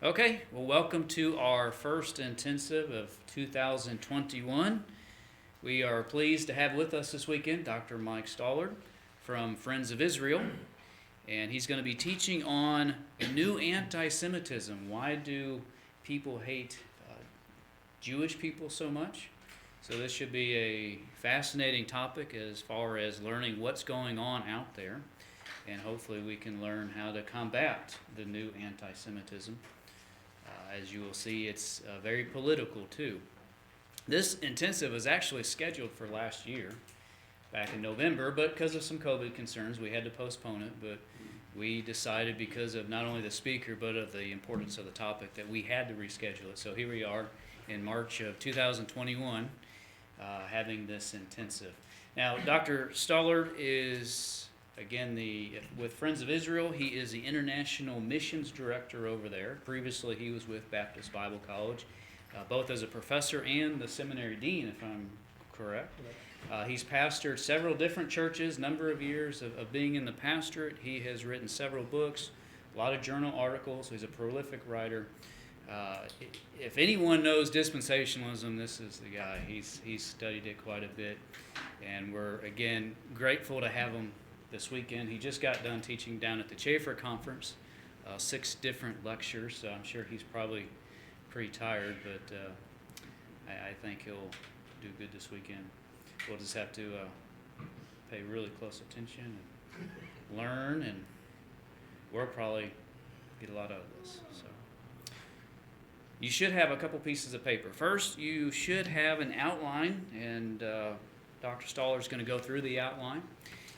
Okay, well, welcome to our first intensive of 2021. We are pleased to have with us this weekend Dr. Mike Stollard from Friends of Israel, and he's going to be teaching on the new anti-Semitism. Why do people hate Jewish people so much? So this should be a fascinating topic as far as learning what's going on out there, and hopefully we can learn how to combat the new anti-Semitism. As you will see, it's very political too. This intensive was actually scheduled for last year, back in November, but because of some COVID concerns, we had to postpone it. But we decided, because of not only the speaker, but of the importance of the topic, that we had to reschedule it. So here we are in March of 2021, having this intensive. Now, Dr. Stollard is, again, with Friends of Israel. He is the International Missions Director over there. Previously, he was with Baptist Bible College, both as a professor and the seminary dean, if I'm correct. He's pastored several different churches, number of years of being in the pastorate. He has written several books, a lot of journal articles. He's a prolific writer. If anyone knows dispensationalism, this is the guy. He's studied it quite a bit, and we're, again, grateful to have him this weekend. He just got done teaching down at the Chafer Conference, 6 different lectures, so I'm sure he's probably pretty tired, but I think he'll do good this weekend. We'll just have to pay really close attention and learn, and we'll probably get a lot out of this. So you should have a couple pieces of paper. First, you should have an outline, and Dr. Stoller is going to go through the outline.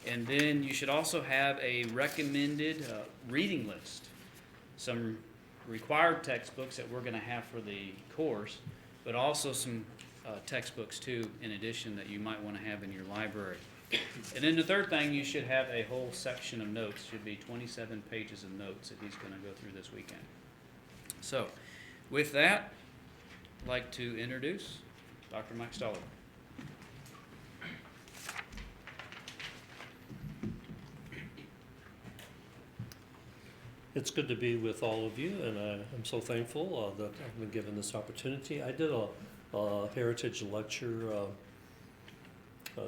And then you should also have a recommended reading list, some required textbooks that we're going to have for the course, but also some textbooks too, in addition, that you might want to have in your library. And then the third thing, you should have a whole section of notes. Should be 27 pages of notes that he's going to go through this weekend. So, with that, I'd like to introduce Dr. Mike Stoller. It's good to be with all of you, and I'm so thankful that I've been given this opportunity. I did a heritage lecture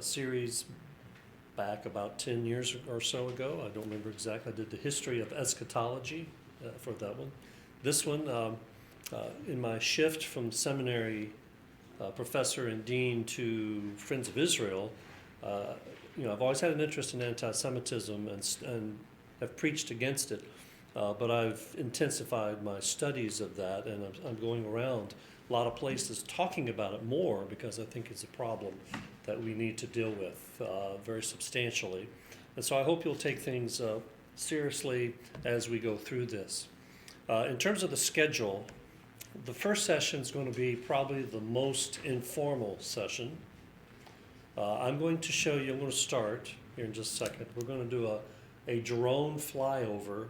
series back about 10 years or so ago. I don't remember exactly. I did the history of eschatology for that one. This one, in my shift from seminary professor and dean to Friends of Israel, I've always had an interest in anti-Semitism and have preached against it. But I've intensified my studies of that, and I'm going around a lot of places talking about it more, because I think it's a problem that we need to deal with very substantially. And so I hope you'll take things seriously as we go through this. In terms of the schedule, the first session is going to be probably the most informal session. I'm going to start here in just a second. We're going to do a drone flyover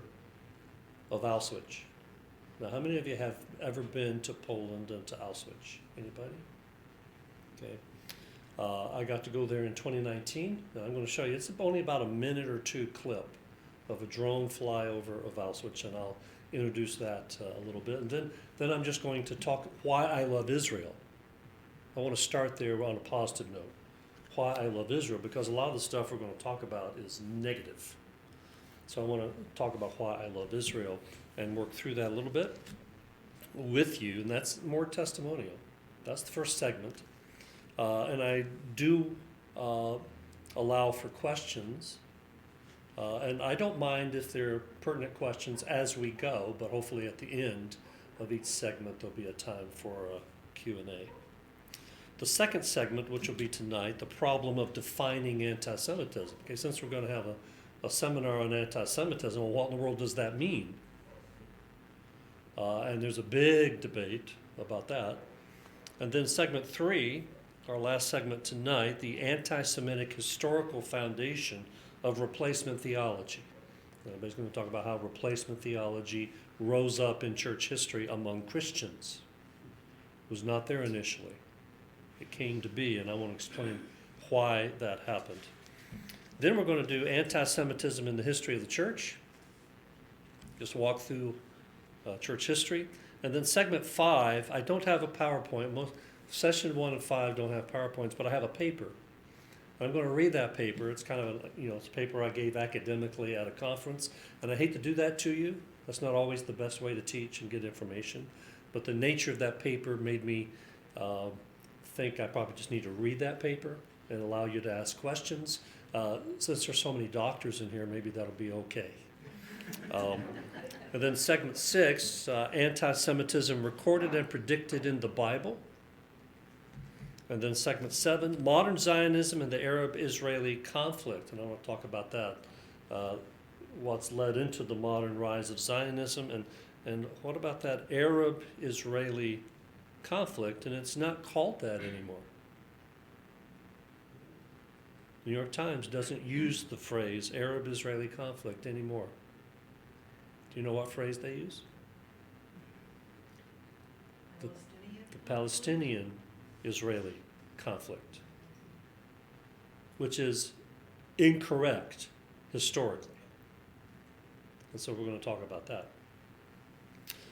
of Auschwitz. Now, how many of you have ever been to Poland and to Auschwitz? Anybody? Okay. I got to go there in 2019. Now, I'm going to show you, it's only about a minute or two clip of a drone flyover of Auschwitz, and I'll introduce that a little bit. And then I'm just going to talk why I love Israel. I want to start there on a positive note. Why I love Israel, because a lot of the stuff we're going to talk about is negative. So I want to talk about why I love Israel and work through that a little bit with you, and that's more testimonial. That's the first segment. And I do allow for questions, and I don't mind if there are pertinent questions as we go, but hopefully at the end of each segment there'll be a time for a Q&A. The second segment, which will be tonight, the problem of defining anti-Semitism. Okay, since we're going to have a seminar on anti-Semitism, well, what in the world does that mean? And there's a big debate about that. And then segment 3, our last segment tonight, the anti-Semitic historical foundation of replacement theology. Everybody's going to talk about how replacement theology rose up in church history among Christians. It was not there initially. It came to be, and I want to explain why that happened. Then we're going to do anti-Semitism in the history of the church. Just walk through church history. And then segment 5, I don't have a PowerPoint. Session 1 and 5 don't have PowerPoints, but I have a paper. I'm going to read that paper. It's kind of it's a paper I gave academically at a conference, and I hate to do that to you. That's not always the best way to teach and get information, but the nature of that paper made me think I probably just need to read that paper and allow you to ask questions. Since there's so many doctors in here, maybe that'll be okay. And then segment 6, Anti-Semitism recorded and predicted in the Bible. And then segment 7, modern Zionism and the Arab-Israeli conflict. And I want to talk about that, what's led into the modern rise of Zionism, and what about that Arab-Israeli conflict? And it's not called that anymore. New York Times doesn't use the phrase Arab-Israeli conflict anymore. Do you know what phrase they use? The Palestinian-Israeli conflict, which is incorrect historically. And so we're going to talk about that.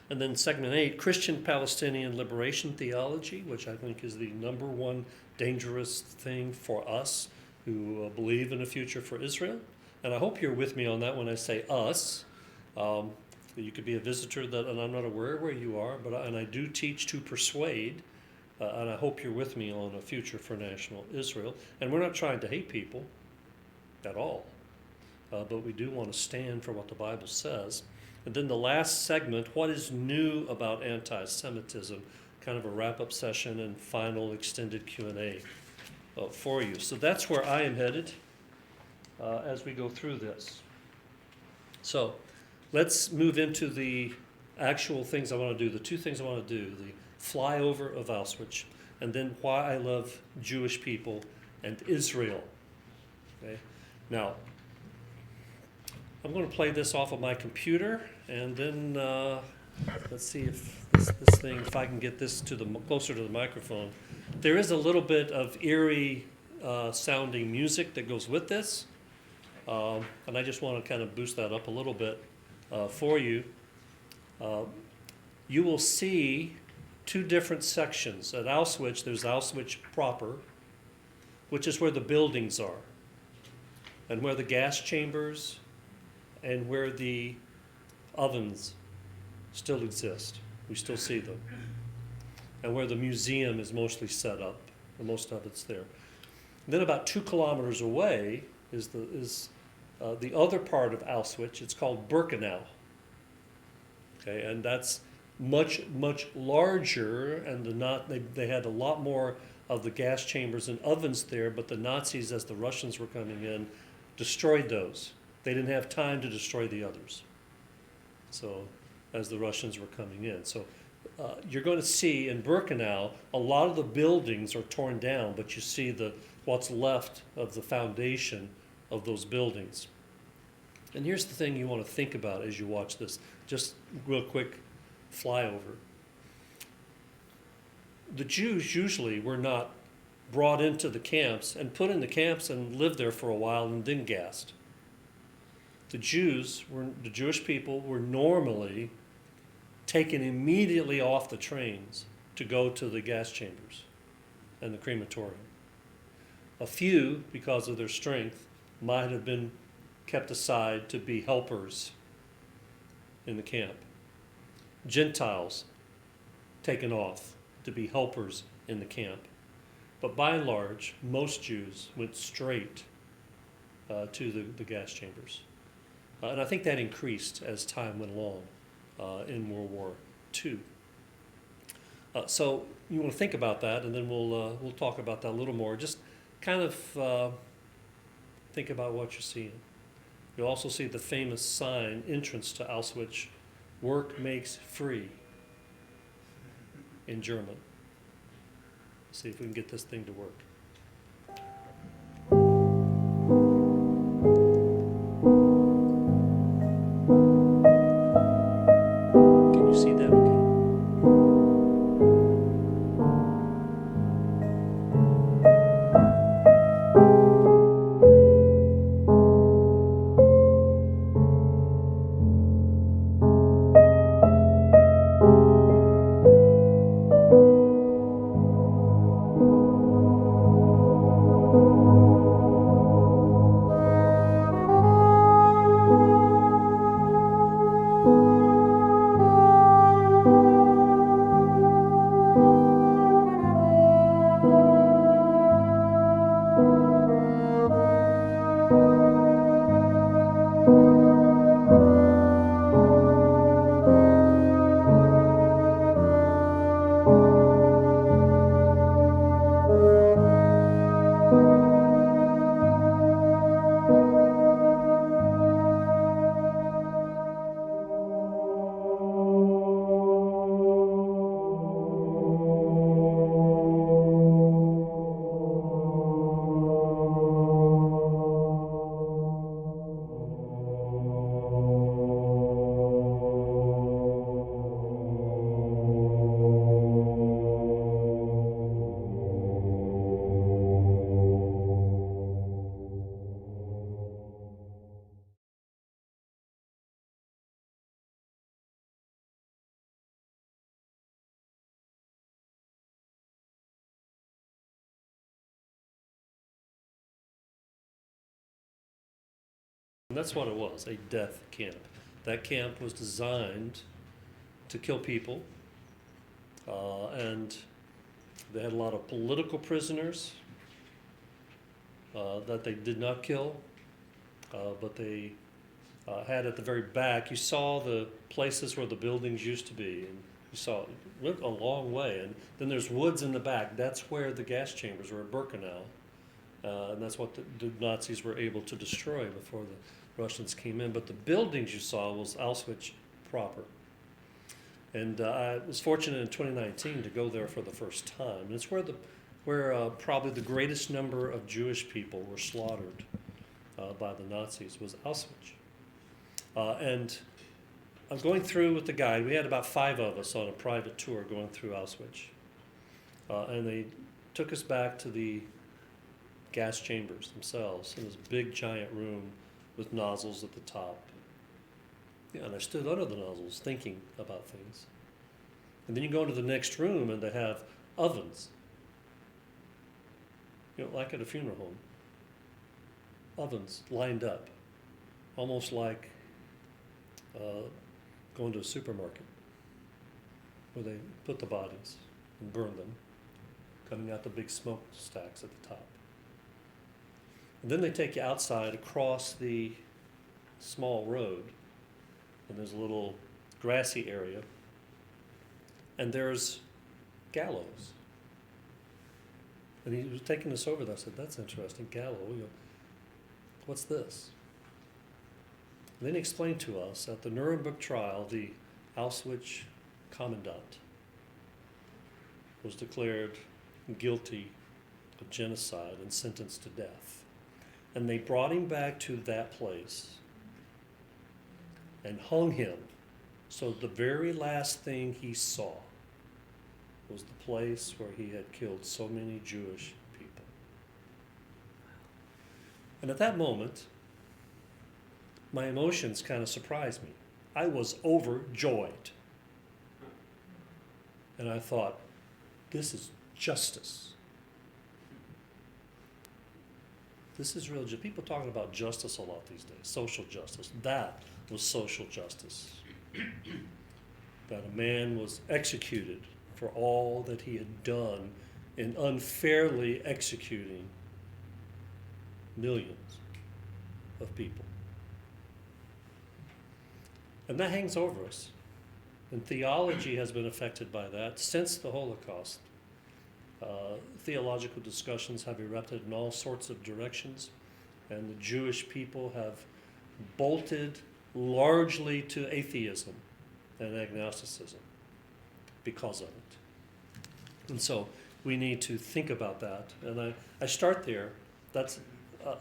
And then segment 8, Christian-Palestinian liberation theology, which I think is the number one dangerous thing for us who believe in a future for Israel. And I hope you're with me on that when I say us. You could be a visitor, and I'm not aware where you are, and I do teach to persuade, and I hope you're with me on a future for national Israel. And we're not trying to hate people at all, but we do want to stand for what the Bible says. And then the last segment, what is new about anti-Semitism, kind of a wrap-up session and final extended Q&A for you. So that's where I am headed as we go through this. So let's move into the actual things I want to do, the two things I want to do, the flyover of Auschwitz, and then why I love Jewish people and Israel. Okay? Now, I'm going to play this off of my computer, and then let's see if this thing, if I can get this closer to the microphone. There is a little bit of eerie sounding music that goes with this, and I just want to kind of boost that up a little bit for you. You will see two different sections. At Auschwitz, there's Auschwitz proper, which is where the buildings are, and where the gas chambers and where the ovens still exist. We still see them. And where the museum is mostly set up, and most of it's there. And then about 2 kilometers away is the other part of Auschwitz. It's called Birkenau. Okay, and that's much larger, and they had a lot more of the gas chambers and ovens there, but the Nazis, as the Russians were coming in, destroyed those. They didn't have time to destroy the others. So, as the Russians were coming in. So, you're going to see in Birkenau, a lot of the buildings are torn down, but you see what's left of the foundation of those buildings. And here's the thing you want to think about as you watch this. Just real quick flyover. The Jews usually were not brought into the camps and put in the camps and lived there for a while and then gassed. The Jewish people were normally taken immediately off the trains to go to the gas chambers and the crematorium. A few, because of their strength, might have been kept aside to be helpers in the camp. Gentiles taken off to be helpers in the camp. But by and large, most Jews went straight to the gas chambers. And I think that increased as time went along in World War II. So you want to think about that, and then we'll talk about that a little more. Just kind of think about what you're seeing. You'll also see the famous sign, entrance to Auschwitz, work makes free, in German. See if we can get this thing to work. Can you see that okay? And that's what it was, a death camp. That camp was designed to kill people, and they had a lot of political prisoners that they did not kill, but they had at the very back, you saw the places where the buildings used to be, and you saw it went a long way. And then there's woods in the back. That's where the gas chambers were at Birkenau, and that's what the Nazis were able to destroy before the Russians came in. But the buildings you saw was Auschwitz proper. And I was fortunate in 2019 to go there for the first time. And it's where probably the greatest number of Jewish people were slaughtered by the Nazis was Auschwitz. And I'm going through with the guide. We had about 5 of us on a private tour going through Auschwitz. And they took us back to the gas chambers themselves in this big giant room with nozzles at the top. Yeah, and I stood under the nozzles thinking about things. And then you go into the next room and they have ovens. Like at a funeral home. Ovens lined up. Almost like going to a supermarket where they put the bodies and burn them, coming out the big smokestacks at the top. And then they take you outside across the small road, and there's a little grassy area, and there's gallows. And he was taking us over there. I said, that's interesting, gallows. What's this? And then he explained to us at the Nuremberg trial, the Auschwitz commandant was declared guilty of genocide and sentenced to death. And they brought him back to that place and hung him. So the very last thing he saw was the place where he had killed so many Jewish people. And at that moment, my emotions kind of surprised me. I was overjoyed. And I thought, this is justice. This is real justice. People talking about justice a lot these days, social justice. That was social justice. That a man was executed for all that he had done in unfairly executing millions of people. And that hangs over us. And theology has been affected by that since the Holocaust. Theological discussions have erupted in all sorts of directions, and the Jewish people have bolted largely to atheism and agnosticism because of it. And so we need to think about that. And I start there. That's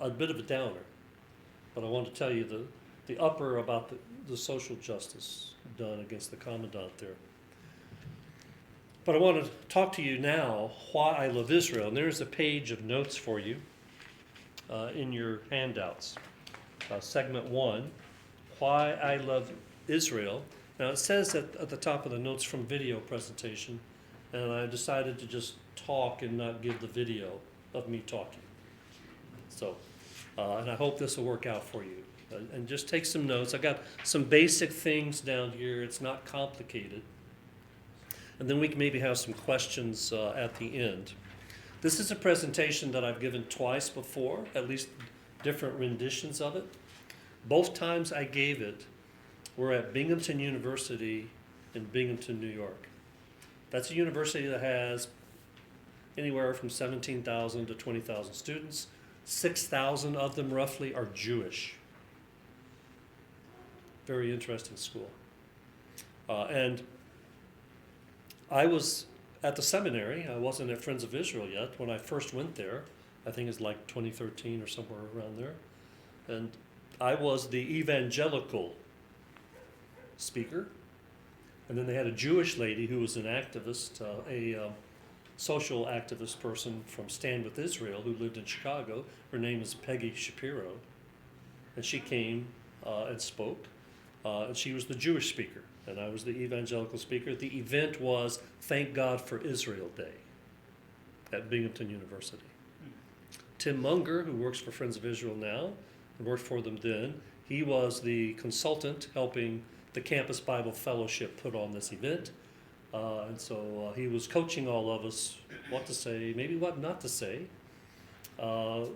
a bit of a downer, but I want to tell you the upper about the social justice done against the commandant there. But I want to talk to you now why I love Israel. And there's a page of notes for you in your handouts. Segment 1, why I love Israel. Now it says at the top of the notes from video presentation, and I decided to just talk and not give the video of me talking. So, and I hope this will work out for you. And just take some notes. I got some basic things down here. It's not complicated. And then we can maybe have some questions at the end. This is a presentation that I've given twice before, at least different renditions of it. Both times I gave it were at Binghamton University in Binghamton, New York. That's a university that has anywhere from 17,000 to 20,000 students. 6,000 of them roughly are Jewish. Very interesting school. And I was at the seminary. I wasn't at Friends of Israel yet when I first went there. I think it's like 2013 or somewhere around there. And I was the evangelical speaker. And then they had a Jewish lady who was an activist, a social activist person from Stand With Israel who lived in Chicago. Her name is Peggy Shapiro. And she came and spoke. And she was the Jewish speaker, and I was the evangelical speaker. The event was Thank God for Israel Day at Binghamton University. Tim Munger, who works for Friends of Israel now, and worked for them then, He was the consultant helping the Campus Bible Fellowship put on this event. And so he was coaching all of us what to say, maybe what not to say, because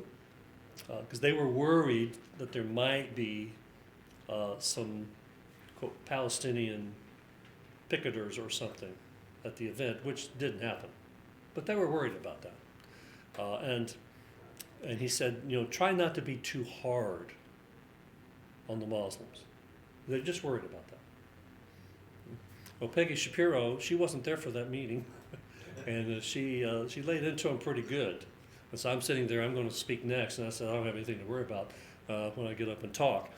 they were worried that there might be some, quote, Palestinian picketers or something at the event, which didn't happen. But they were worried about that. And he said, try not to be too hard on the Muslims. They're just worried about that. Well, Peggy Shapiro, she wasn't there for that meeting, and she laid into him pretty good. And so I'm sitting there, I'm going to speak next, and I said, I don't have anything to worry about when I get up and talk.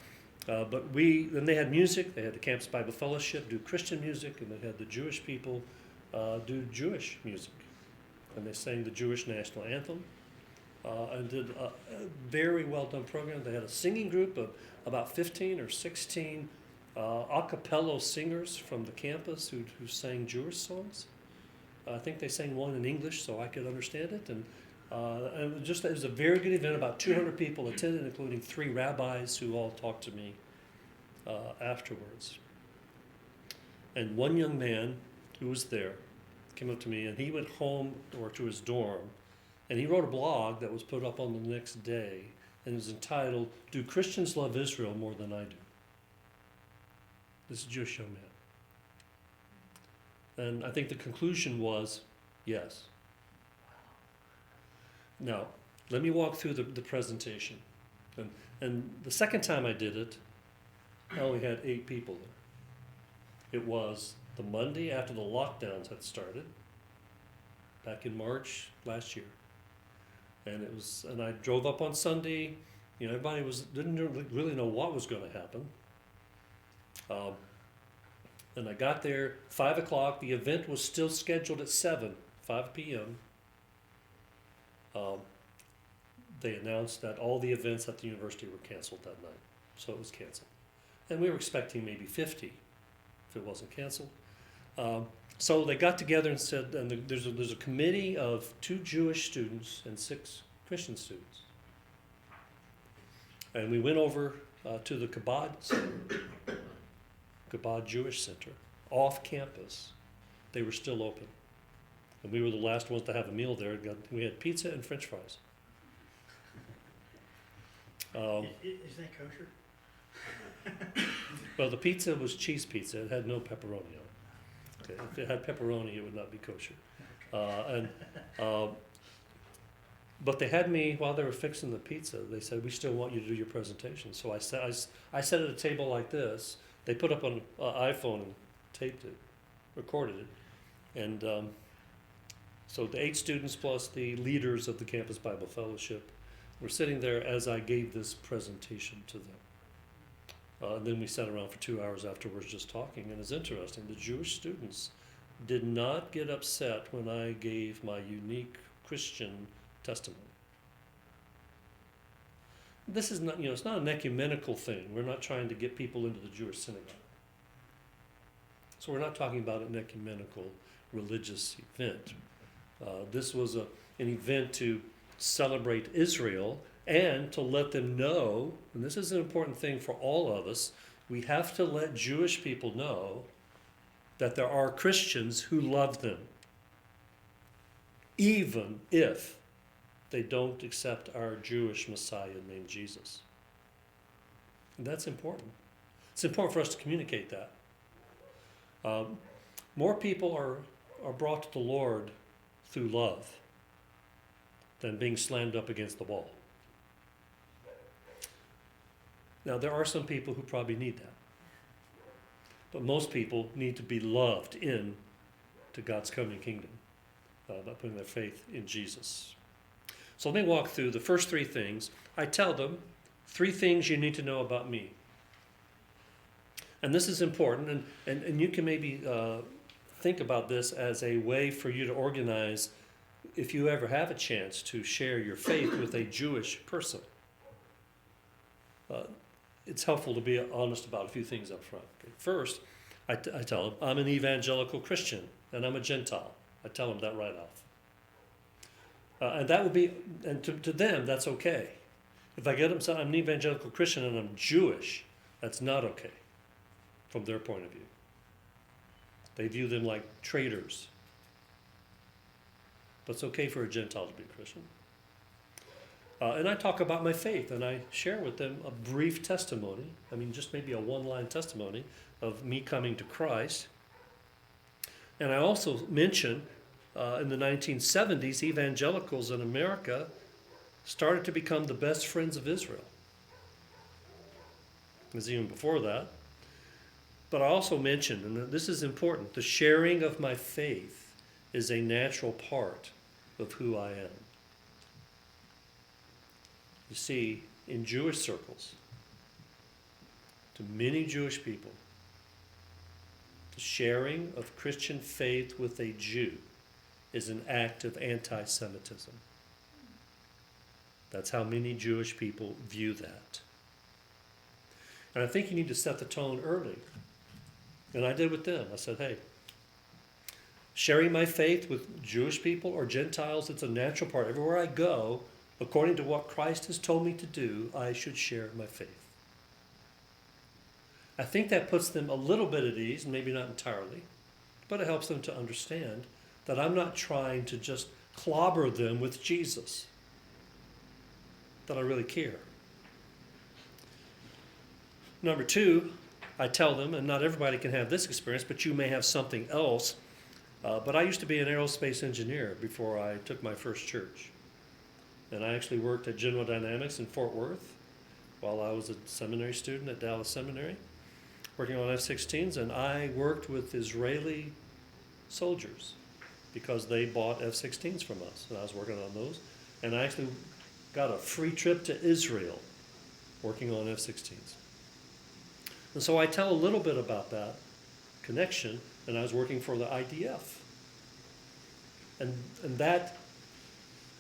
But then they had music, they had the Campus Bible Fellowship do Christian music, and they had the Jewish people do Jewish music. And they sang the Jewish national anthem, and did a very well done program. They had a singing group of about 15 or 16 a cappella singers from the campus who sang Jewish songs. I think they sang one in English so I could understand it. And it was a very good event. About 200 people attended, including 3 rabbis who all talked to me afterwards. And one young man who was there came up to me, and he went home or to his dorm, and he wrote a blog that was put up on the next day, and it was entitled, "Do Christians Love Israel More Than I Do?" This is a Jewish young man. And I think the conclusion was, yes. Now, let me walk through the presentation. And the second time I did it, I only had 8 people there. It was the Monday after the lockdowns had started, back in March last year. And I drove up on Sunday. Everybody didn't really know what was going to happen. And I got there 5 o'clock. The event was still scheduled at 5 p.m. They announced that all the events at the university were canceled that night, so it was canceled. And we were expecting maybe 50 if it wasn't canceled. So they got together and said, and there's a committee of 2 Jewish students and 6 Christian students. And we went over to the Chabad Jewish Center, off campus. They were still open. And we were the last ones to have a meal there. We had pizza and French fries. Is that kosher? Well, the pizza was cheese pizza. It had no pepperoni on it. Okay. If it had pepperoni, it would not be kosher. But they had me, while they were fixing the pizza, they said, we still want you to do your presentation. So I sat at a table like this. They put up an iPhone and taped it, recorded it. And so the 8 students plus the leaders of the Campus Bible Fellowship were sitting there as I gave this presentation to them. And then we sat around for 2 hours afterwards just talking. And it's interesting, the Jewish students did not get upset when I gave my unique Christian testimony. This is not, it's not an ecumenical thing. We're not trying to get people into the Jewish synagogue. So we're not talking about an ecumenical religious event. This was an event to celebrate Israel and to let them know, and this is an important thing for all of us, we have to let Jewish people know that there are Christians who love them, even if they don't accept our Jewish Messiah named Jesus. And that's important. It's important for us to communicate that. More people are brought to the Lord through love than being slammed up against the wall. Now, there are some people who probably need that. But most people need to be loved in to God's coming kingdom by putting their faith in Jesus. So let me walk through the first 3 things. I tell them 3 things you need to know about me. And this is important, and you can maybe think about this as a way for you to organize if you ever have a chance to share your faith with a Jewish person. It's helpful to be honest about a few things up front. Okay. First, I tell them I'm an evangelical Christian and I'm a Gentile. I tell them that right off. And that would be, and to them, that's okay. If I get them saying I'm an evangelical Christian and I'm Jewish, That's not okay from their point of view. They view them like traitors. But it's okay for a Gentile to be a Christian. And I talk about my faith, and I share with them a brief testimony. I mean, just maybe a one-line testimony of me coming to Christ. And I also mention in the 1970s, evangelicals in America started to become the best friends of Israel. It was even before that. But I also mentioned, and this is important, the sharing of my faith is a natural part of who I am. You see, in Jewish circles, to many Jewish people, the sharing of Christian faith with a Jew is an act of anti-Semitism. That's how many Jewish people view that. And I think you need to set the tone early. And I did with them. I said, hey, sharing my faith with Jewish people or Gentiles, it's a natural part. Everywhere I go, according to what Christ has told me to do, I should share my faith. I think that puts them a little bit at ease, maybe not entirely, but it helps them to understand that I'm not trying to just clobber them with Jesus, that I really care. Number two, I tell them, and not everybody can have this experience, but you may have something else, but I used to be an aerospace engineer before I took my first church. And I actually worked at General Dynamics in Fort Worth while I was a seminary student at Dallas Seminary, working on F-16s, and I worked with Israeli soldiers because they bought F-16s from us, and I was working on those. And I actually got a free trip to Israel working on F-16s. And so I tell a little bit about that connection, and I was working for the IDF. And that,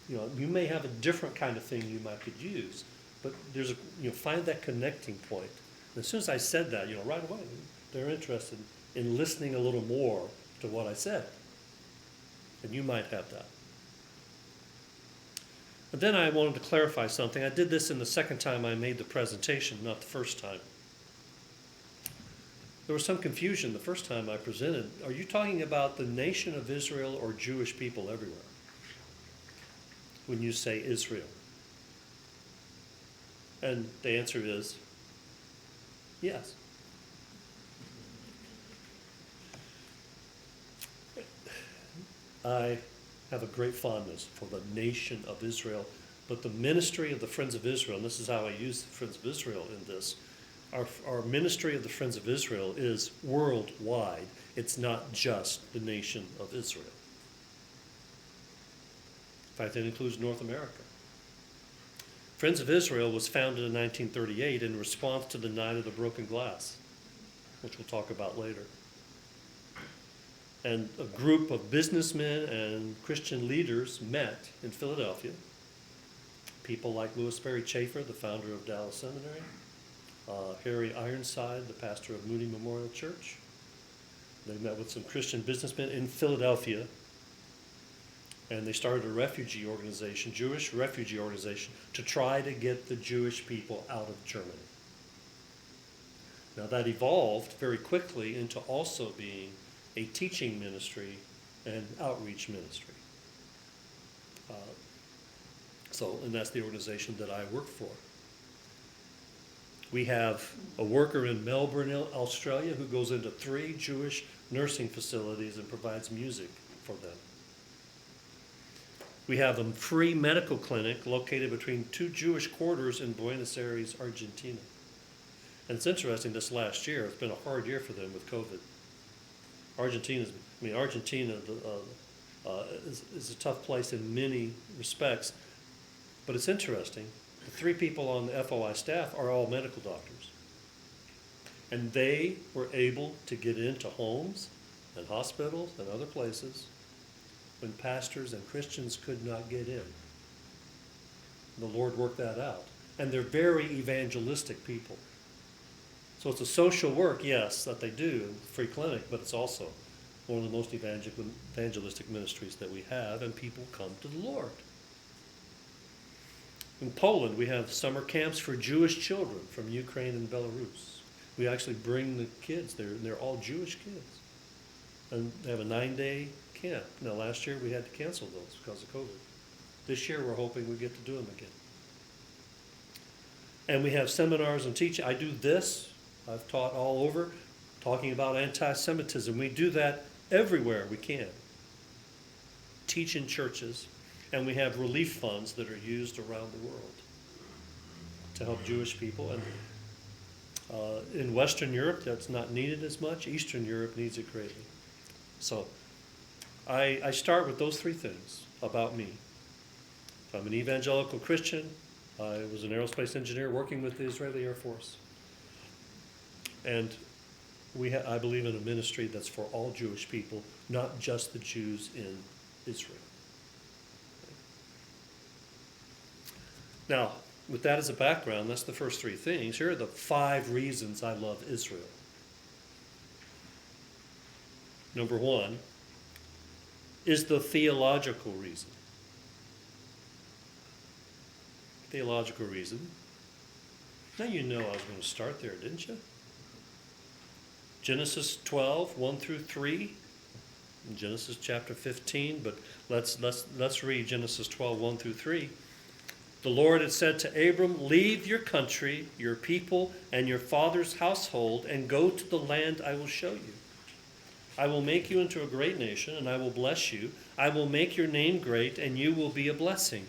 you may have a different kind of thing you might could use, but there's find that connecting point. And as soon as I said that, right away, they're interested in listening a little more to what I said. And you might have that. But then I wanted to clarify something. I did this in the second time I made the presentation, not the first time. There was some confusion the first time I presented. Are you talking about the nation of Israel or Jewish people everywhere when you say Israel? And the answer is yes. I have a great fondness for the nation of Israel, but the ministry of the Friends of Israel, and this is how I use the Friends of Israel in this, our ministry of the Friends of Israel is worldwide. It's not just the nation of Israel. In fact, it includes North America. Friends of Israel was founded in 1938 in response to the Night of the Broken Glass, which we'll talk about later. And a group of businessmen and Christian leaders met in Philadelphia. People like Louis Sperry Chafer, the founder of Dallas Seminary, Harry Ironside, the pastor of Moody Memorial Church. They met with some Christian businessmen in Philadelphia, and they started a refugee organization, Jewish refugee organization, to try to get the Jewish people out of Germany. Now that evolved very quickly into also being a teaching ministry and outreach ministry. And that's the organization that I work for. We have a worker in Melbourne, Australia, who goes into 3 Jewish nursing facilities and provides music for them. We have a free medical clinic located between 2 Jewish quarters in Buenos Aires, Argentina. And it's interesting, this last year, it's been a hard year for them with COVID. Argentina is a tough place in many respects, but it's interesting. The 3 people on the FOI staff are all medical doctors. And they were able to get into homes and hospitals and other places when pastors and Christians could not get in. The Lord worked that out. And they're very evangelistic people. So it's a social work, yes, that they do, free clinic, but it's also one of the most evangelistic ministries that we have, and people come to the Lord. In Poland, we have summer camps for Jewish children from Ukraine and Belarus. We actually bring the kids there, and they're all Jewish kids. And they have a 9-day camp. Now, last year we had to cancel those because of COVID. This year we're hoping we get to do them again. And we have seminars and teaching. I do this. I've taught all over, talking about anti-Semitism. We do that everywhere we can. Teach in churches. And we have relief funds that are used around the world to help Jewish people. And in Western Europe, that's not needed as much. Eastern Europe needs it greatly. So I start with those three things about me. I'm an evangelical Christian. I was an aerospace engineer working with the Israeli Air Force. And I believe in a ministry that's for all Jewish people, not just the Jews in Israel. Now, with that as a background, that's the first three things. Here are the 5 reasons I love Israel. Number 1 is the theological reason. Theological reason. Now you know I was going to start there, didn't you? Genesis 12, 1 through 3. In Genesis chapter 15, but let's read Genesis 12, 1 through 3. The Lord had said to Abram, leave your country, your people, and your father's household, and go to the land I will show you. I will make you into a great nation, and I will bless you. I will make your name great, and you will be a blessing.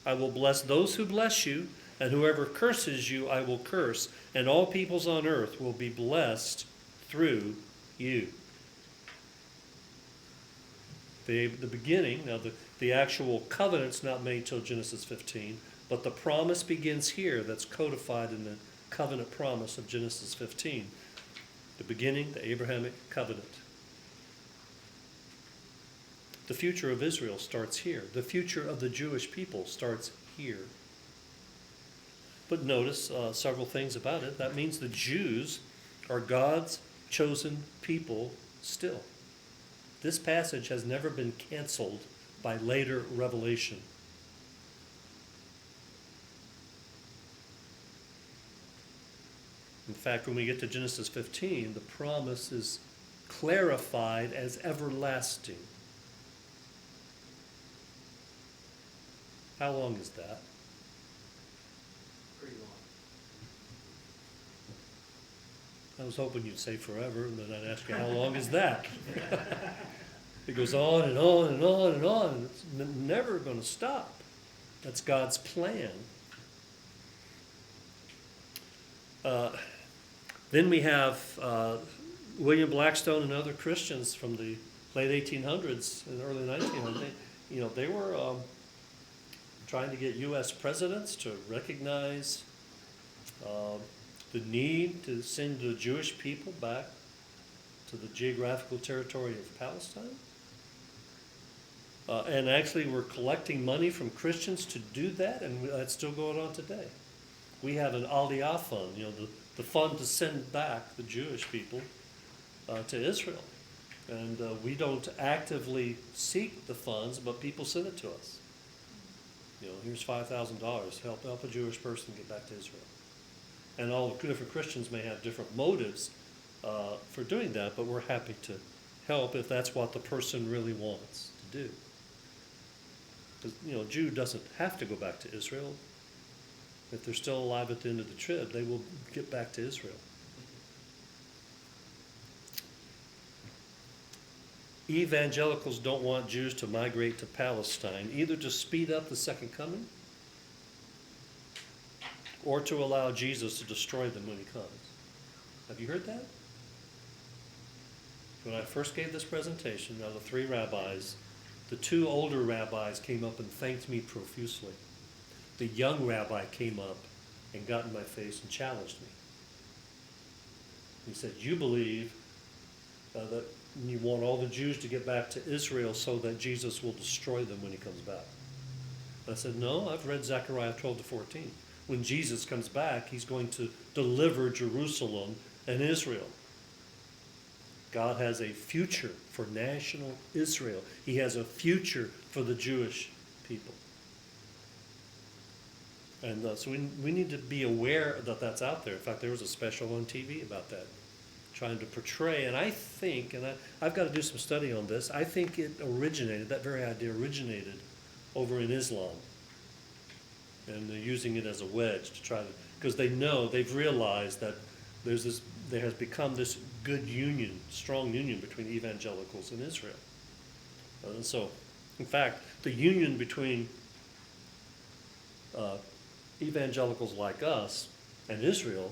I will bless those who bless you, and whoever curses you I will curse, and all peoples on earth will be blessed through you. The beginning, now the actual covenant's not made till Genesis 15, but the promise begins here that's codified in the covenant promise of Genesis 15. The beginning, the Abrahamic covenant. The future of Israel starts here. The future of the Jewish people starts here. But notice several things about it. That means the Jews are God's chosen people still. This passage has never been canceled by later revelation. In fact, when we get to Genesis 15, the promise is clarified as everlasting. How long is that? Pretty long. I was hoping you'd say forever, and then I'd ask you, how long is that? It goes on and on and on and on, and it's never going to stop. That's God's plan. Then we have William Blackstone and other Christians from the late 1800s and early 1900s. They were trying to get U.S. presidents to recognize the need to send the Jewish people back to the geographical territory of Palestine. And actually we're collecting money from Christians to do that, and that's still going on today. We have an Aliyah fund, the fund to send back the Jewish people to Israel. And we don't actively seek the funds, but people send it to us. Here's $5,000, help a Jewish person get back to Israel. And all the different Christians may have different motives for doing that, but we're happy to help if that's what the person really wants to do. Because, a Jew doesn't have to go back to Israel. If they're still alive at the end of the trib, they will get back to Israel. Evangelicals don't want Jews to migrate to Palestine, either to speed up the second coming or to allow Jesus to destroy them when he comes. Have you heard that? When I first gave this presentation, out of the 3 rabbis, the 2 older rabbis came up and thanked me profusely. The young rabbi came up and got in my face and challenged me. He said, you believe that you want all the Jews to get back to Israel so that Jesus will destroy them when he comes back. I said, no, I've read Zechariah 12-14. When Jesus comes back, he's going to deliver Jerusalem and Israel. God has a future for national Israel. He has a future for the Jewish people. And so we need to be aware that that's out there. In fact, there was a special on TV about that, trying to portray. And I think, and I've got to do some study on this, I think it originated, that very idea originated over in Islam. And they're using it as a wedge to try to, because they've realized that there has become this good union, strong union between evangelicals and Israel. And so, in fact, the union between evangelicals like us and Israel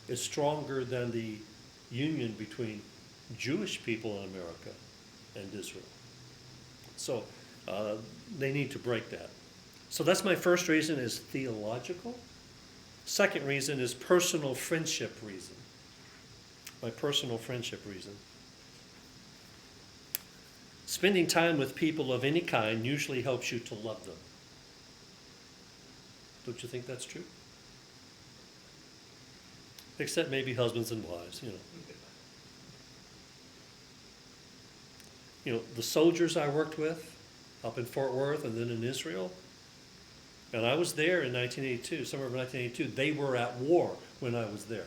is stronger than the union between Jewish people in America and Israel. So they need to break that. So that's my first reason, is theological. Second reason is personal friendship reason. My personal friendship reason. Spending time with people of any kind usually helps you to love them. Don't you think that's true? Except maybe husbands and wives, you know. You know, the soldiers I worked with up in Fort Worth and then in Israel, and I was there in 1982, summer of 1982. They were at war when I was there.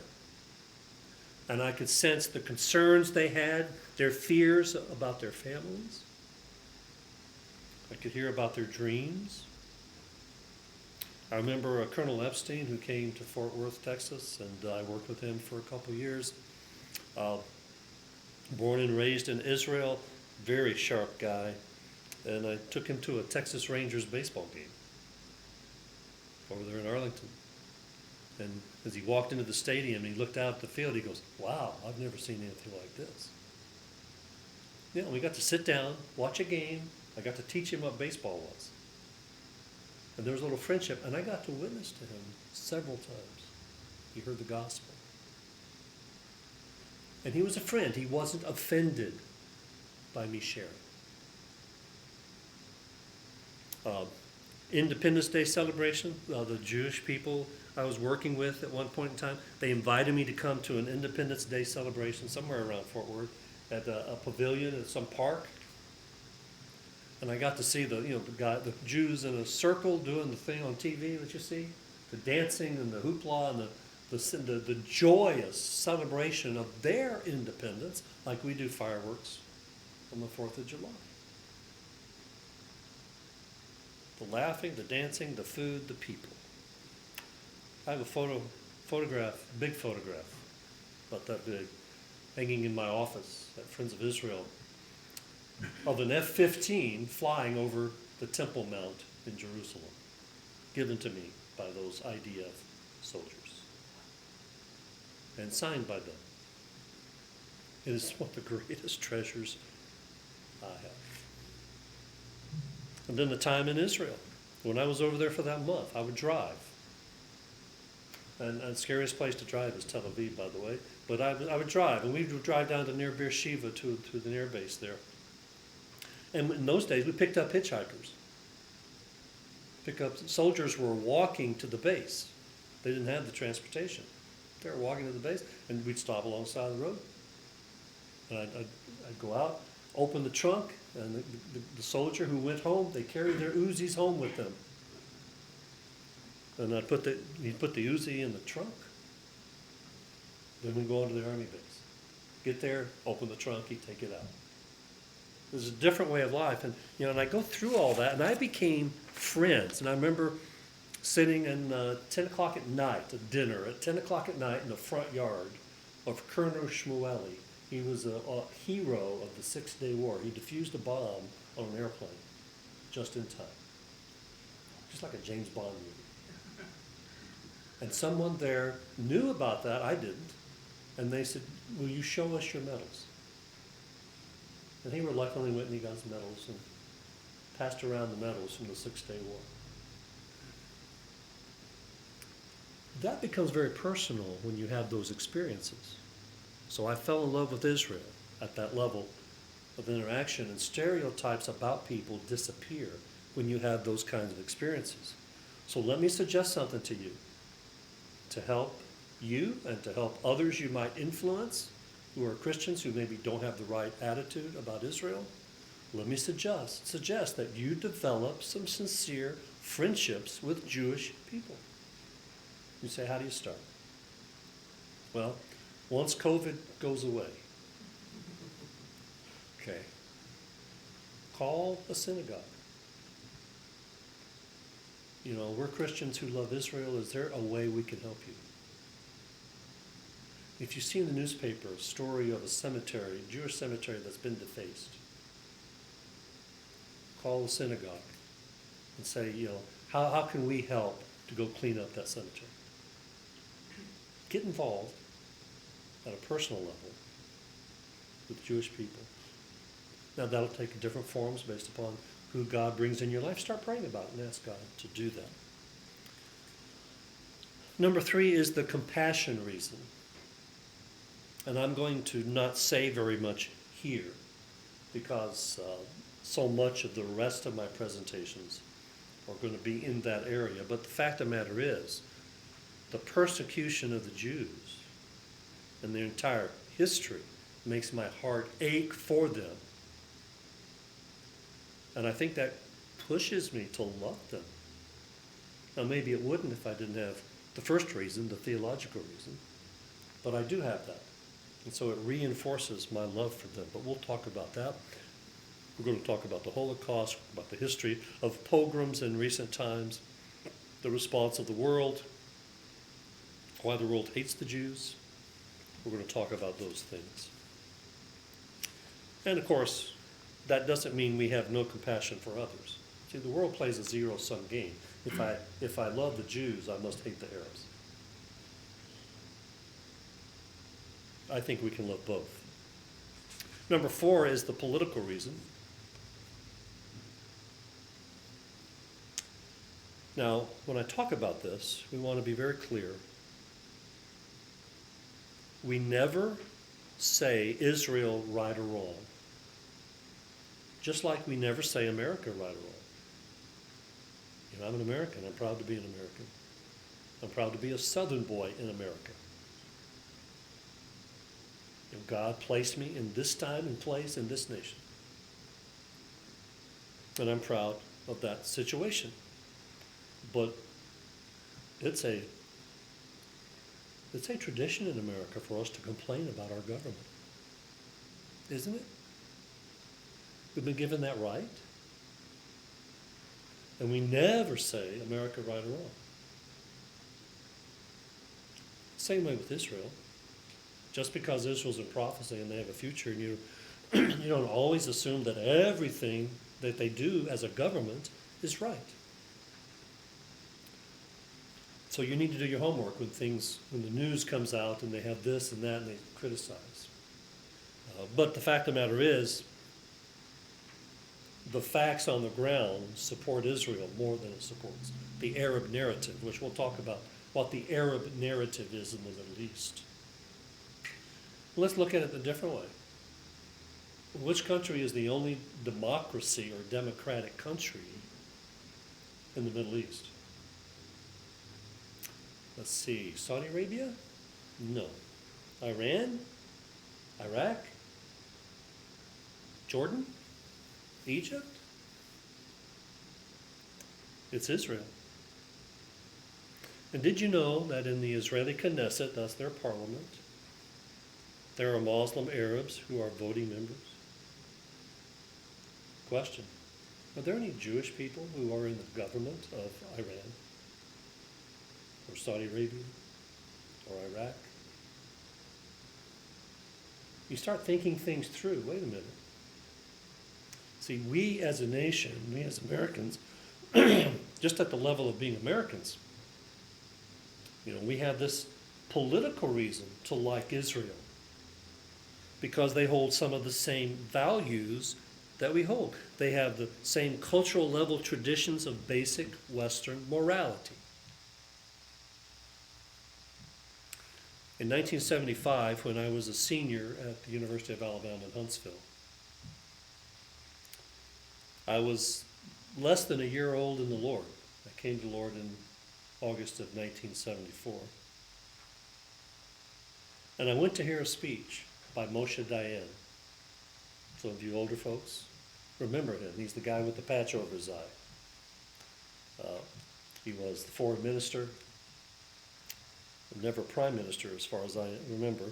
And I could sense the concerns they had, their fears about their families. I could hear about their dreams. I remember Colonel Epstein, who came to Fort Worth, Texas, and I worked with him for a couple of years. Born and raised in Israel, very sharp guy. And I took him to a Texas Rangers baseball game over there in Arlington. And as he walked into the stadium and he looked out at the field, he goes, "Wow, I've never seen anything like this." Yeah, we got to sit down, watch a game. I got to teach him what baseball was. And there was a little friendship, and I got to witness to him several times. He heard the gospel. And he was a friend. He wasn't offended by me sharing. Independence Day celebration, the Jewish people I was working with at one point in time, they invited me to come to an Independence Day celebration somewhere around Fort Worth at a pavilion at some park. And I got to see the Jews in a circle doing the thing on TV that you see, the dancing and the hoopla and the joyous celebration of their independence, like we do fireworks on the 4th of July. The laughing, the dancing, the food, the people. I have a photograph, big photograph, about that big, hanging in my office at Friends of Israel, of an F-15 flying over the Temple Mount in Jerusalem, given to me by those IDF soldiers, and signed by them. It is one of the greatest treasures I have. And then the time in Israel. When I was over there for that month, I would drive. And the scariest place to drive is Tel Aviv, by the way. But I would drive, and we would drive down to near Beersheba to the air base there. And in those days, we picked up hitchhikers. Soldiers were walking to the base. They didn't have the transportation. They were walking to the base, and we'd stop alongside the road. And I'd go out, open the trunk, and the soldier who went home, they carried their Uzis home with them. And he'd put the Uzi in the trunk. Then we'd go on to the army base. Get there, open the trunk, he'd take it out. There's a different way of life. And I go through all that, and I became friends. And I remember sitting in 10 o'clock at night, at dinner, at 10 o'clock at night in the front yard of Colonel Shmueli. He was a hero of the 6-Day War. He defused a bomb on an airplane just in time. Just like a James Bond movie. And someone there knew about that, I didn't, and they said, "Will you show us your medals?" And he reluctantly went and he got his medals and passed around the medals from the 6-Day War. That becomes very personal when you have those experiences. So I fell in love with Israel at that level of interaction, and stereotypes about people disappear when you have those kinds of experiences. So let me suggest something to you to help you and to help others you might influence who are Christians who maybe don't have the right attitude about Israel. Let me suggest that you develop some sincere friendships with Jewish people. You say, how do you start? Well, once COVID goes away, okay, call a synagogue. You know, we're Christians who love Israel. Is there a way we can help you? If you see in the newspaper a story of a cemetery, a Jewish cemetery that's been defaced, call the synagogue and say, you know, how can we help to go clean up that cemetery? Get involved at a personal level with Jewish people. Now that'll take different forms based upon who God brings in your life. Start praying about it and ask God to do that. Number 3 is the compassion reason. And I'm going to not say very much here because so much of the rest of my presentations are going to be in that area. But the fact of the matter is, the persecution of the Jews and their entire history makes my heart ache for them. And I think that pushes me to love them. Now maybe it wouldn't if I didn't have the first reason, the theological reason, but I do have that. And so it reinforces my love for them. But we'll talk about that. We're going to talk about the Holocaust, about the history of pogroms in recent times, the response of the world, why the world hates the Jews. We're going to talk about those things. And of course, that doesn't mean we have no compassion for others. See, the world plays a zero-sum game. If I love the Jews, I must hate the Arabs. I think we can love both. Number 4 is the political reason. Now, when I talk about this, we want to be very clear. We never say Israel right or wrong, just like we never say America right or wrong. You know, I'm an American. I'm proud to be an American. I'm proud to be a Southern boy in America. And God placed me in this time and place in this nation. And I'm proud of that situation. But it's a tradition in America for us to complain about our government. Isn't it? We've been given that right. And we never say America right or wrong. Same way with Israel. Just because Israel's in prophecy and they have a future, and you don't always assume that everything that they do as a government is right. So you need to do your homework when the news comes out and they have this and that and they criticize. But the fact of the matter is, the facts on the ground support Israel more than it supports the Arab narrative, which we'll talk about what the Arab narrative is in the Middle East. Let's look at it a different way. Which country is the only democracy or democratic country in the Middle East? Let's see, Saudi Arabia? No. Iran? Iraq? Jordan? Egypt? It's Israel. And did you know that in the Israeli Knesset, that's their parliament, there are Muslim Arabs who are voting members? Question. Are there any Jewish people who are in the government of Iran? Or Saudi Arabia? Or Iraq? You start thinking things through. Wait a minute. See, we as a nation, we as Americans, just at the level of being Americans, we have this political reason to like Israel because they hold some of the same values that we hold. They have the same cultural level traditions of basic Western morality. In 1975, when I was a senior at the University of Alabama in Huntsville, I was less than a year old in the Lord. I came to the Lord in August of 1974. And I went to hear a speech by Moshe Dayan. Some of you older folks remember him. He's the guy with the patch over his eye. He was the foreign minister never prime minister as far as I remember.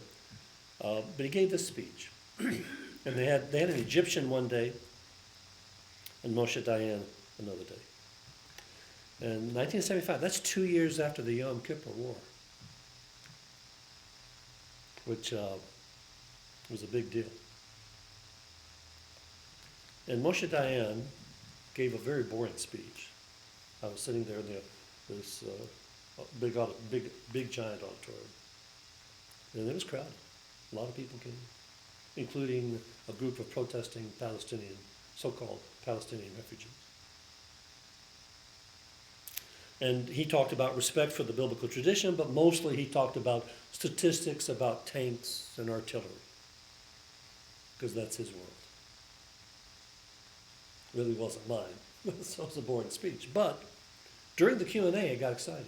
But he gave this speech. And they had an Egyptian one day and Moshe Dayan another day. And 1975, that's 2 years after the Yom Kippur War, which was a big deal. And Moshe Dayan gave a very boring speech. I was sitting there in this big giant auditorium, and it was crowded. A lot of people came, including a group of protesting so-called Palestinian refugees. And he talked about respect for the biblical tradition, but mostly he talked about statistics about tanks and artillery, because that's his world. Really wasn't mine. So it was a boring speech. But during the Q&A, it got exciting.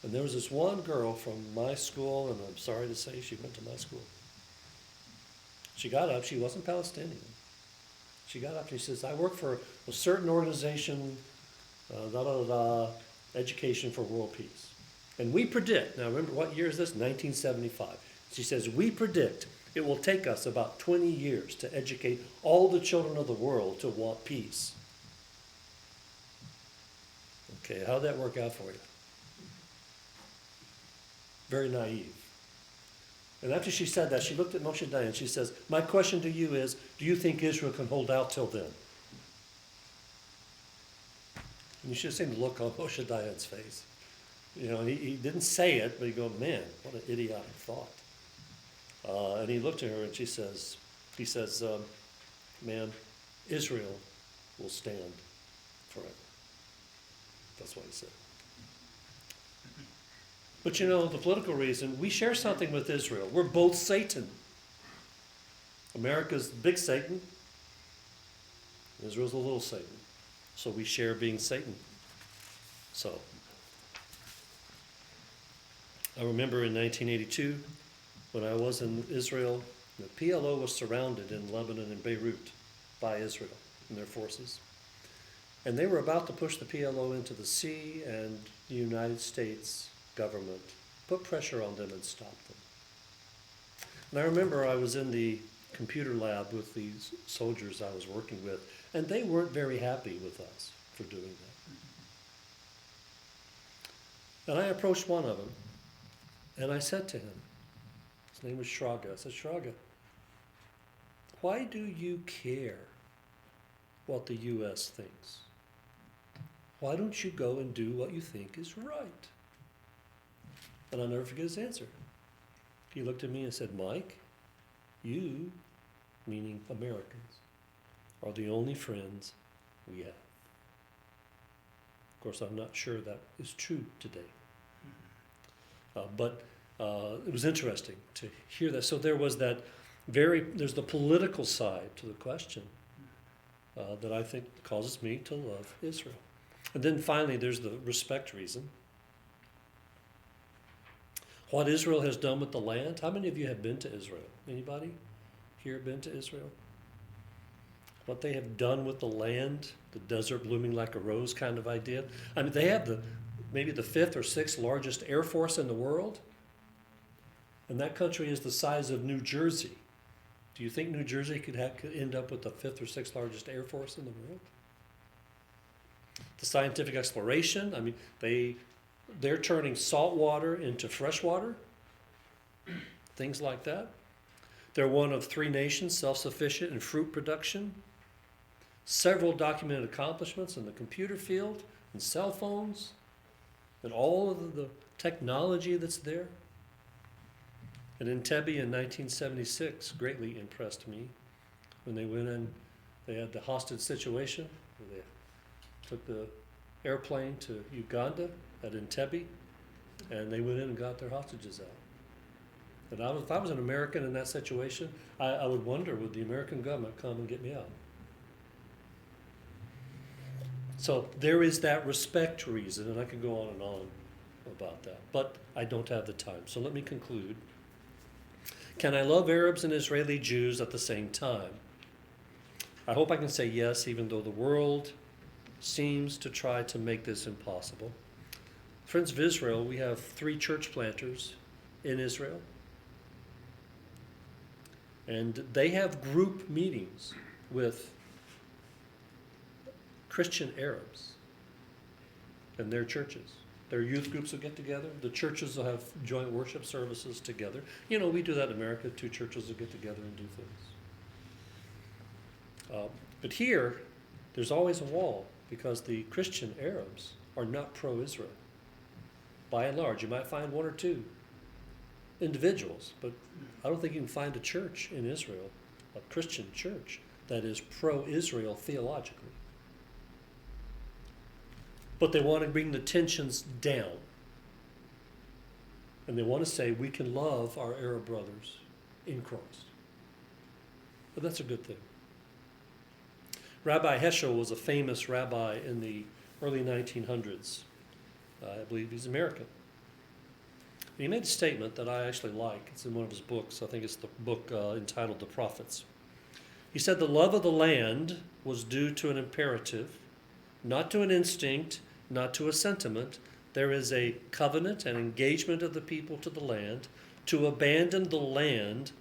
And there was this one girl from my school, and I'm sorry to say she went to my school. She got up, she wasn't Palestinian. She got up and she says, I work for a certain organization, Education for World Peace. And we predict, now remember what year is this? 1975. She says, we predict it will take us about 20 years to educate all the children of the world to want peace. Okay, how'd that work out for you? Very naive. And after she said that, she looked at Moshe Dayan and she says, my question to you is, do you think Israel can hold out till then? And you should have seen the look on Moshe Dayan's face. You know, he didn't say it, but he go, man, what an idiotic thought. And he looked at her and he says, man, Israel will stand forever. That's what he said. But you know, the political reason, we share something with Israel. We're both Satan. America's big Satan. Israel's a little Satan. So we share being Satan. So, I remember in 1982, when I was in Israel, the PLO was surrounded in Lebanon and Beirut by Israel and their forces. And they were about to push the PLO into the sea, and the United States government put pressure on them and stopped them. And I remember I was in the computer lab with these soldiers I was working with, and they weren't very happy with us for doing that. And I approached one of them, and I said to him, his name was Shraga, I said, Shraga, why do you care what the U.S. thinks? Why don't you go and do what you think is right? And I'll never forget his answer. He looked at me and said, Mike, you, meaning Americans, are the only friends we have. Of course, I'm not sure that is true today. But it was interesting to hear that. So there was there's the political side to the question that I think causes me to love Israel. And then finally, there's the respect reason. What Israel has done with the land. How many of you have been to Israel? Anybody here been to Israel? What they have done with the land, the desert blooming like a rose kind of idea. I mean, they have maybe the 5th or 6th largest air force in the world. And that country is the size of New Jersey. Do you think New Jersey could end up with the 5th or 6th largest air force in the world? The scientific exploration, I mean, they're turning salt water into fresh water, things like that. They're one of 3 nations self-sufficient in fruit production. Several documented accomplishments in the computer field and cell phones and all of the technology that's there. And Entebbe in 1976 greatly impressed me when they went in. They had the hostage situation. They took the airplane to Uganda at Entebbe, and they went in and got their hostages out. And if I was an American in that situation, I would wonder, would the American government come and get me out? So there is that respect reason, and I could go on and on about that, but I don't have the time. So let me conclude. Can I love Arabs and Israeli Jews at the same time? I hope I can say yes, even though the world seems to try to make this impossible. Friends of Israel, we have 3 church planters in Israel. And they have group meetings with Christian Arabs and their churches. Their youth groups will get together. The churches will have joint worship services together. You know, we do that in America. 2 churches will get together and do things. But here, there's always a wall because the Christian Arabs are not pro-Israel. By and large, you might find 1 or 2 individuals, but I don't think you can find a church in Israel, a Christian church, that is pro-Israel theologically. But they want to bring the tensions down. And they want to say we can love our Arab brothers in Christ. But that's a good thing. Rabbi Heschel was a famous rabbi in the early 1900s. I believe he's American. And he made a statement that I actually like. It's in one of his books. I think it's the book entitled The Prophets. He said, "The love of the land was due to an imperative, not to an instinct, not to a sentiment. There is a covenant and engagement of the people to the land. To abandon the land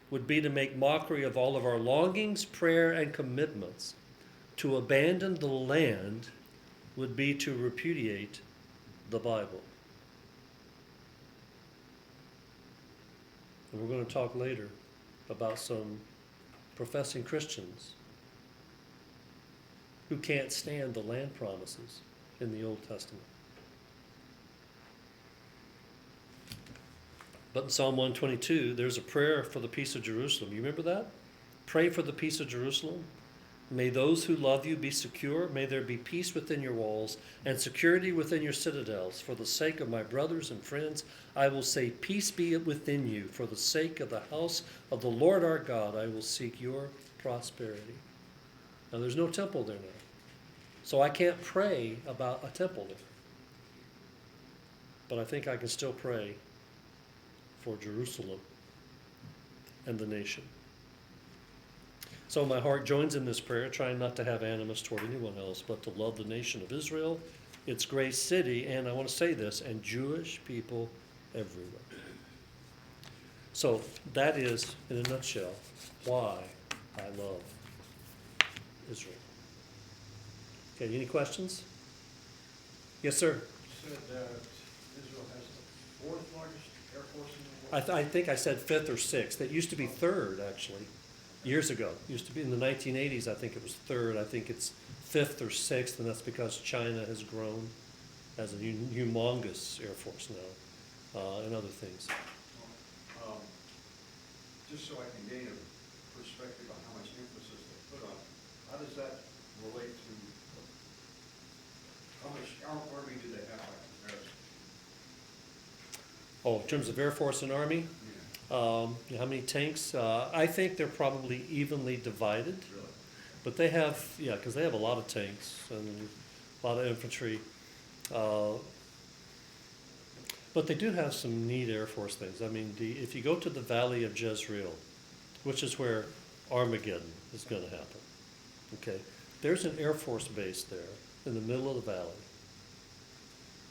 would be to make mockery of all of our longings, prayer, and commitments. To abandon the land would be to repudiate the Bible." And we're going to talk later about some professing Christians who can't stand the land promises in the Old Testament. But in Psalm 122, there's a prayer for the peace of Jerusalem. You remember that? Pray for the peace of Jerusalem. May those who love you be secure. May there be peace within your walls and security within your citadels. For the sake of my brothers and friends, I will say, peace be within you. For the sake of the house of the Lord our God, I will seek your prosperity. Now, there's no temple there now. So I can't pray about a temple there. But I think I can still pray for Jerusalem and the nation. So my heart joins in this prayer, trying not to have animus toward anyone else, but to love the nation of Israel, its great city, and I want to say this, and Jewish people everywhere. So that is, in a nutshell, why I love Israel. Okay, any questions? Yes, sir. You said Israel has the 4th largest Air Force in the world? I think I said 5th or 6th. It used to be 3rd, actually, years ago. It used to be in the 1980s, I think it was 3rd. I think it's 5th or 6th, and that's because China has grown as a humongous Air Force now, and other things. Just so I can gain a perspective on how much emphasis they put on, how does that relate to how much army do they have by comparison? Oh, in terms of Air Force and Army, Yeah, how many tanks? I think they're probably evenly divided, really? but they have, because they have a lot of tanks and a lot of infantry. But they do have some neat Air Force things. I mean, if you go to the Valley of Jezreel, which is where Armageddon is going to happen, okay, there's an Air Force base there in the middle of the valley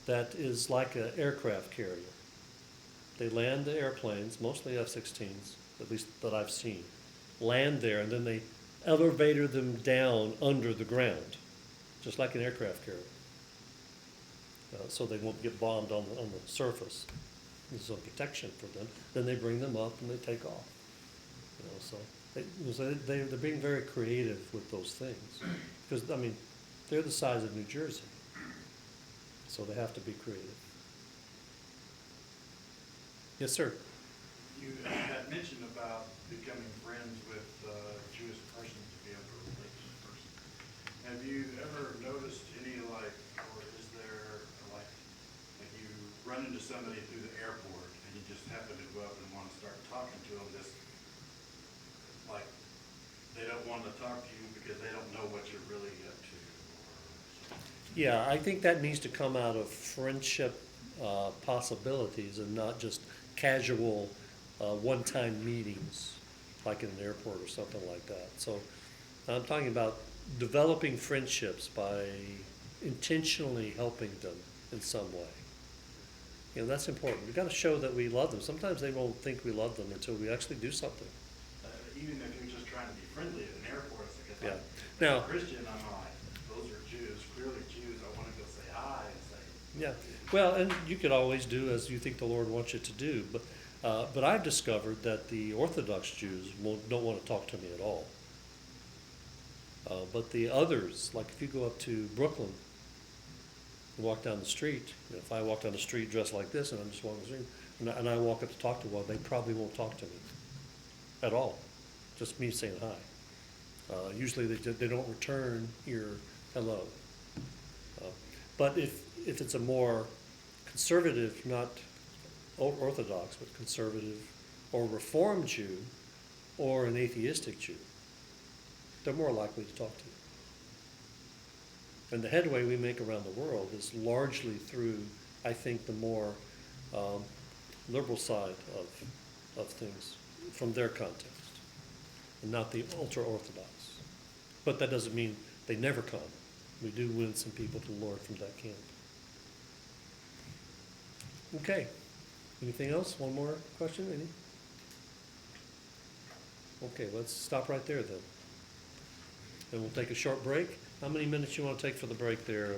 that is like an aircraft carrier. They land the airplanes, mostly F-16s, at least that I've seen, land there, and then they elevator them down under the ground, just like an aircraft carrier. So they won't get bombed on the surface. There's some protection for them. Then they bring them up and they take off. They're being very creative with those things. Because, I mean, they're the size of New Jersey. So they have to be creative. Yes, sir. You had mentioned about becoming friends with Jewish persons to be able to relate to the person. Have you ever noticed any, or is there, if you run into somebody through the airport and you just happen to go up and want to start talking to them, they don't want to talk to you because they don't know what you're really up to? Yeah, I think that needs to come out of friendship possibilities and not just casual one-time meetings like in an airport or something like that. So I'm talking about developing friendships by intentionally helping them in some way. You know, that's important. We've got to show that we love them. Sometimes they won't think we love them until we actually do something. Even if you're just trying to be friendly at an airport, it's like, if Yeah. I'm Now, a Christian, I'm like, those are Jews, clearly Jews, I want to go say hi and say, yeah, well, and you could always do as you think the Lord wants you to do, but I've discovered that the Orthodox Jews don't want to talk to me at all. But the others, like if you go up to Brooklyn and walk down the street, you know, if I walk down the street dressed like this and I'm just walking the street, and I walk up to talk to one, they probably won't talk to me at all. Just me saying hi. Usually they don't return your hello. But if it's a more conservative, not Orthodox, but conservative or Reformed Jew or an atheistic Jew, they're more likely to talk to you. And the headway we make around the world is largely through, I think, the more liberal side of things from their context, and not the ultra-Orthodox. But that doesn't mean they never come. We do win some people to the Lord from that camp. Okay. Anything else? One more question? Any? Okay, let's stop right there then. And we'll take a short break. How many minutes you want to take for the break there,